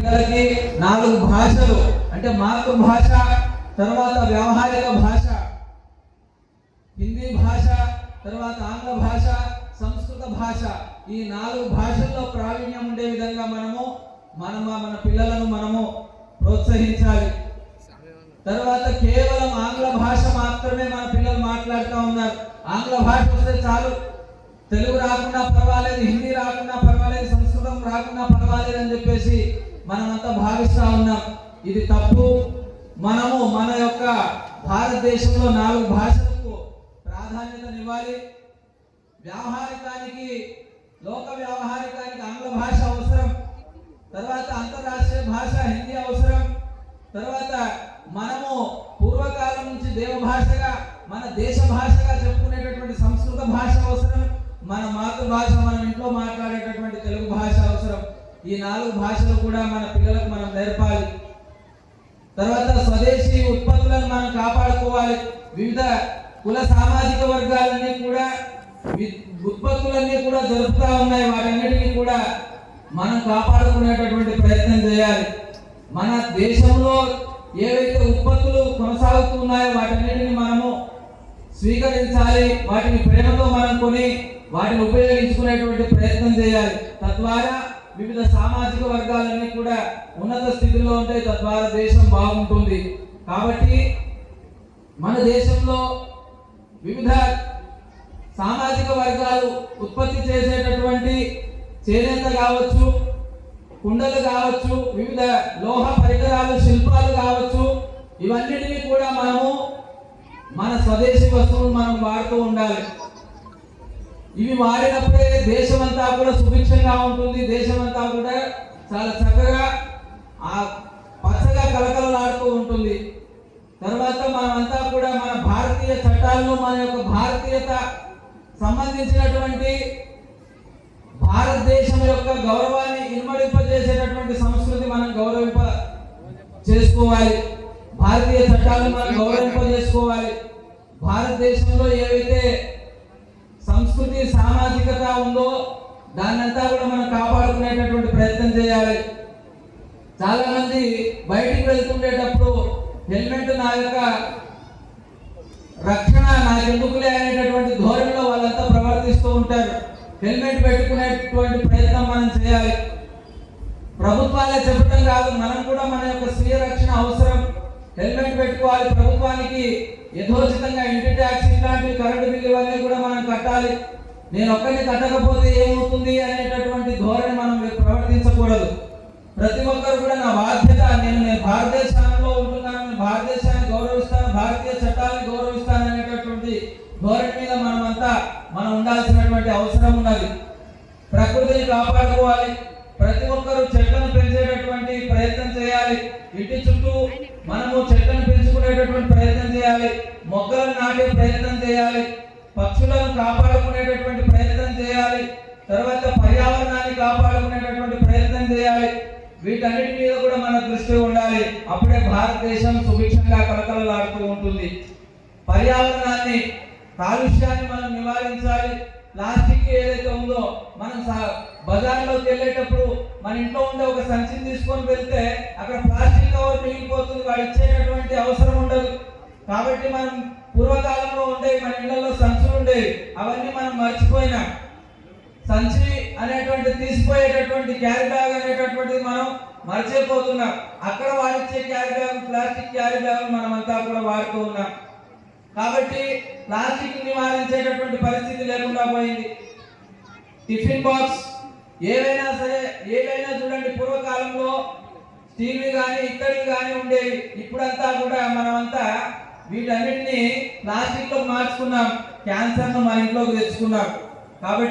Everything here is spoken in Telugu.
పిల్లలకి 4 భాషలు అంటే మాతృభాష, తర్వాత వ్యావహారిక భాష హిందీ భాష, తర్వాత ఆంగ్ల భాష, సంస్కృత భాష, ఈ 4 భాషల్లో ప్రావీణ్యం ఉండే విధంగా మన పిల్లలను మనము ప్రోత్సహించాలి. తర్వాత కేవలం ఆంగ్ల భాష మాత్రమే మన పిల్లలు మాట్లాడుతూ ఉన్నారు. ఆంగ్ల భాష వస్తే చాలు, తెలుగు రాకుండా పర్వాలేదు, హిందీ రాకుండా పర్వాలేదు, సంస్కృతం రాకుండా పర్వాలేదు అని చెప్పేసి మనమంతా భావిస్తూ ఉన్నాం. ఇది తప్పు. మనము మన యొక్క భారతదేశంలో 4 భాషలకు ప్రాధాన్యతనివ్వాలి. వ్యావహారికానికి, లోక వ్యావహారికానికి ఆంగ్ల భాష అవసరం, తర్వాత అంతర్రాష్ట్రీయ భాష హిందీ అవసరం, తర్వాత మనము పూర్వకాలం నుంచి దేవభాషగా మన దేశ భాషగా చెప్పుకునేటటువంటి సంస్కృత భాష అవసరం, మన మాతృభాష మనం ఇంట్లో మాట్లాడేటటువంటి తెలుగు భాష అవసరం. ఈ 4 భాషలు కూడా మన పిల్లలకు మనం నేర్పాలి. తర్వాత స్వదేశీ ఉత్పత్తులను మనం కాపాడుకోవాలి. వివిధ కుల సామాజిక వర్గాలన్నీ కూడా ఉత్పత్తులన్నీ కూడా జరుపుతూ ఉన్నాయి. వాటన్నిటినీ కూడా మనం కాపాడుకునేటటువంటి ప్రయత్నం చేయాలి. మన దేశంలో ఏవైతే ఉత్పత్తులు కొనసాగుతున్నాయో వాటన్నిటిని మనము స్వీకరించాలి. వాటిని ప్రేమతో మనం కొని వాటిని ఉపయోగించుకునేటువంటి ప్రయత్నం చేయాలి. తద్వారా వివిధ సామాజిక వర్గాలన్నీ కూడా ఉన్నత స్థితిలో ఉంటాయి. తద్వారా దేశం బాగుంటుంది. కాబట్టి మన దేశంలో వివిధ సామాజిక వర్గాలు ఉత్పత్తి చేసేటటువంటి చేనేత కావచ్చు, కుండలు కావచ్చు, వివిధ లోహ పరికరాలు, శిల్పాలు కావచ్చు, ఇవన్నిటినీ కూడా మనము మన స్వదేశీ వస్తువులు మనం వాడుతూ ఉండాలి. ఇవి వాడినప్పుడే దేశమంతా కూడా సుభిక్షంగా ఉంటుంది. దేశమంతా కూడా చాలా చక్కగా పచ్చగా కలకలలాడుతూ ఉంటుంది. తర్వాత మనమంతా కూడా మన భారతీయ చట్టాలను, మన యొక్క భారతీయత సంబంధించినటువంటి భారతదేశం యొక్క గౌరవాన్ని ఇనుమడింపజేసేటటువంటి సంస్కృతి మనం గౌరవింప చేసుకోవాలి. భారతీయ చట్టాలను మనం గౌరవింపజేసుకోవాలి. భారతదేశంలో ఏవైతే సంస్కృతి సామాజికత ఉందో దాన్నంతా కూడా మనం కాపాడుకునేటటువంటి ప్రయత్నం చేయాలి. చాలా మంది బయటికి వెళ్తుండేటప్పుడు హెల్మెట్ నా యొక్క రక్షణ నాకెందుకులే అనేటటువంటి ధోరణిలో వాళ్ళంతా ప్రవర్తిస్తూ ఉంటారు. హెల్మెట్ పెట్టుకునేటువంటి ప్రయత్నం మనం చేయాలి. ప్రభుత్వాలే చెప్పడం కాదు, మనం కూడా మన యొక్క స్వీయ రక్షణ అవసరం. హెల్మెట్ పెట్టుకోవాలి. ప్రభుత్వానికి యథోచితంగా ఇంటి ట్యాక్స్ ఇట్లాంటివి, కరెంటు బిల్లు ఇవన్నీ కూడా మనం కట్టాలి. నేను ఒక్కరిని కట్టకపోతే ఏమవుతుంది అనేటటువంటి ధోరణి మనం ప్రవర్తించకూడదు. ప్రతి ఒక్కరు కూడా నా బాధ్యత, నేను భారతదేశంలో ఉంటున్నాను, నేను భారతదేశాన్ని గౌరవిస్తాను, భారతీయ చట్టాలను గౌరవిస్తాను అనేటటువంటి ధోరణి మీద మనం ఉండాల్సినటువంటి అవసరం ఉన్నది. ప్రకృతిని కాపాడుకోవాలి. ప్రతి ఒక్కరూ చెట్లను పెంచేటటువంటి ప్రయత్నం చేయాలి. ఇంటి చుట్టూ మనము చెట్లను పెంచుకునేటటువంటి ప్రయత్నం చేయాలి. మొక్కలను నాటే ప్రయత్నం చేయాలి. పక్షులను కాపాడుకునేటటువంటి ప్రయత్నం చేయాలి. తర్వాత పర్యావరణాన్ని కాపాడుకునేటటువంటి ప్రయత్నం చేయాలి. వీటన్నిటి మీద కూడా మన దృష్టి ఉండాలి. అప్పుడే భారతదేశం సుభిక్షంగా కలకలలాడుతూ ఉంటుంది. పర్యావరణాన్ని, కాలుష్యాన్ని మనం నివారించాలి. ప్లాస్టిక్ ఏదైతే ఉందో మనం బజార్లోకి వెళ్ళేటప్పుడు మన ఇంట్లో ఉండే ఒక సంచిని తీసుకొని వెళ్తే అక్కడ ప్లాస్టిక్ కవర్ మిగిలిపోతుంది. వాడు ఇచ్చేటటువంటి అవసరం ఉండదు. కాబట్టి మనం పూర్వకాలంలో ఉండేవి, మన ఇళ్లలో సంచులు ఉండేవి, అవన్నీ మనం మర్చిపోయినాం. సంచి అనేటువంటి తీసిపోయేటటువంటి క్యారీ బ్యాగ్ అనేటటువంటిది మనం మర్చిపోతున్నాం. అక్కడ వాడిచ్చే carry bag, plastic carry bag మనమంతా కూడా వాడుతూ ఉన్నాం. కాబట్టి ప్లాస్టిక్ నివారించేటటువంటి పరిస్థితి లేకుండా పోయింది. టిఫిన్ బాక్స్ ఏవైనా సరే, ఏవైనా చూడండి, పూర్వకాలంలో స్టీల్వి కానీ ఇత్తడివి కానీ ఉండేవి. ఇప్పుడంతా కూడా మనమంతా వీటన్నిటిని ప్లాస్టిక్లో మార్చుకున్నాం. క్యాన్సర్ను మన ఇంట్లోకి తెచ్చుకున్నాం. కాబట్టి